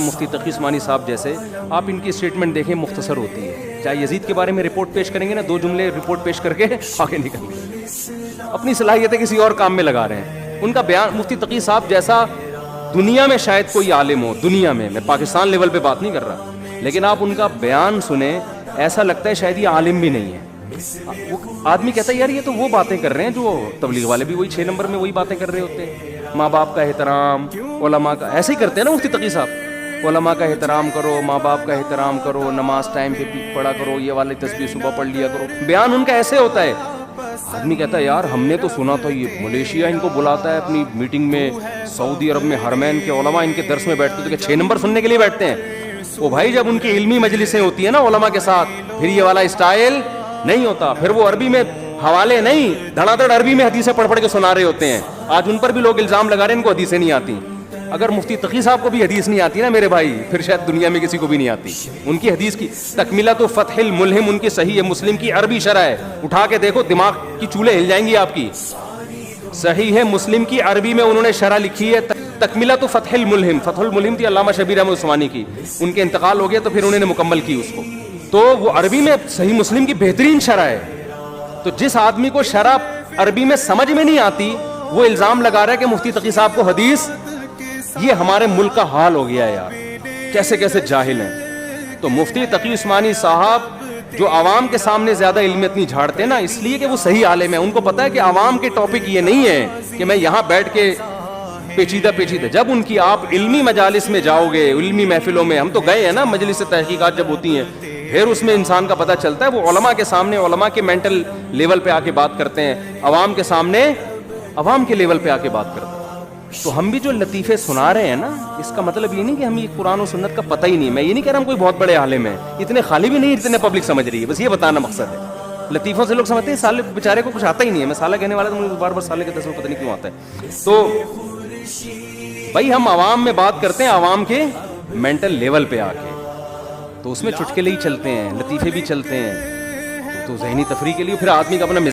مفتی تقی عثمانی صاحب جیسے، آپ ان کی اسٹیٹمنٹ دیکھیں، مختصر ہوتی ہے. چاہے یزید کے بارے میں رپورٹ پیش کریں گے نا، 2 جملے رپورٹ پیش کر کے آگے نکل گئے، اپنی صلاحیتیں کسی اور کام میں لگا رہے ہیں. ان کا بیان، مفتی تقی صاحب جیسا دنیا میں شاید کوئی عالم ہو، دنیا میں پاکستان لیول پہ بات نہیں کر رہا، لیکن آپ ان کا بیان سنیں ایسا لگتا ہے شاید یہ عالم بھی نہیں ہے. وہ آدمی کہتا ہے یار یہ تو وہ باتیں کر رہے ہیں جو تبلیغ والے بھی وہی 6 نمبر میں وہی باتیں کر رہے ہوتے ہیں. ماں باپ کا احترام، علماء کا، ایسے ہی کرتے ہیں نا مفتی تقی صاحب، علماء کا احترام کرو، ماں باپ کا احترام کرو، نماز ٹائم پہ پڑھا کرو، یہ والی تسبیح صبح پڑھ لیا کرو. بیان ان کا ایسے ہوتا ہے. آدمی کہتا ہے یار ہم نے تو سنا تھا یہ ملیشیا ان کو بلاتا ہے اپنی میٹنگ میں، سعودی عرب میں حرمین کے علماء ان کے درس میں بیٹھتے تو 6 نمبر سننے کے لیے بیٹھتے ہیں. وہ بھائی جب ان کی علمی مجلسیں ہوتی ہیں نا علماء کے ساتھ، پھر یہ والا اسٹائل نہیں ہوتا. پھر وہ عربی میں حوالے نہیں، دھڑا دھڑ عربی میں حدیثیں پڑھ پڑھ کے سنا رہے ہوتے ہیں. آج ان پر بھی لوگ الزام لگا رہے ہیں ان کو حدیثیں نہیں آتی. اگر مفتی تقی صاحب کو بھی حدیث نہیں آتی نا میرے بھائی، پھر شاید دنیا میں کسی کو بھی نہیں آتی. ان کی حدیث کی تکملۃ فتح الملہم، ان کی صحیح ہے مسلم کی عربی شرح ہے، اٹھا کے دیکھو دماغ کی چولہے ہل جائیں گی آپ کی. صحیح ہے مسلم کی عربی میں انہوں نے شرح لکھی ہے تکملۃ فتح الملہم. فتح الملہم تھی علامہ شبیر احمد عثمانی کی، ان کے انتقال ہو گیا تو پھر انہوں نے مکمل کی اس کو. تو وہ عربی میں صحیح مسلم کی بہترین شرح ہے. تو جس آدمی کو شرح عربی میں سمجھ میں نہیں آتی وہ الزام لگا رہا ہے کہ مفتی تقی صاحب کو حدیث. یہ ہمارے ملک کا حال ہو گیا ہے یار، کیسے کیسے جاہل ہیں. تو مفتی تقی عثمانی صاحب جو عوام کے سامنے زیادہ علمیت نہیں جھاڑتے نا، اس لیے کہ وہ صحیح عالم ہے. ان کو پتا ہے کہ عوام کے ٹاپک یہ نہیں ہے کہ میں یہاں بیٹھ کے پیچیدہ جب ان کی آپ علمی مجالس میں جاؤ گے، علمی محفلوں میں، ہم تو گئے ہیں نا مجلس تحقیقات جب ہوتی ہیں، پھر اس میں انسان کا پتہ چلتا ہے وہ علماء کے سامنے علماء کے مینٹل لیول پہ آ کے بات کرتے ہیں، عوام کے سامنے عوام کے لیول پہ آ کے بات کرتے ہیں. تو ہم بھی جو لطیفے سنا رہے ہیں نا، اس کا مطلب یہ نہیں کہ ہمیں قرآن و سنت کا پتہ ہی نہیں. میں یہ نہیں کہہ رہا ہم کوئی بہت بڑے عالم ہیں، اتنے خالی بھی نہیں اتنے پبلک سمجھ رہی ہے، بس یہ بتانا مقصد ہے. لطیفوں سے لوگ سمجھتے ہیں سالے بیچارے کو کچھ آتا ہی نہیں ہے. میں سالہ کہنے والا تو مجھے بار بار سالے کے دس میں پتہ نہیں کیوں آتا ہے. تو بھائی ہم عوام میں بات کرتے ہیں عوام کے مینٹل لیول پہ آ کے، تو اس میں چٹکلے ہی چلتے ہیں، لطیفے بھی چلتے ہیں، تو ذہنی تفریح کے لیے پھر آدمی کا اپنا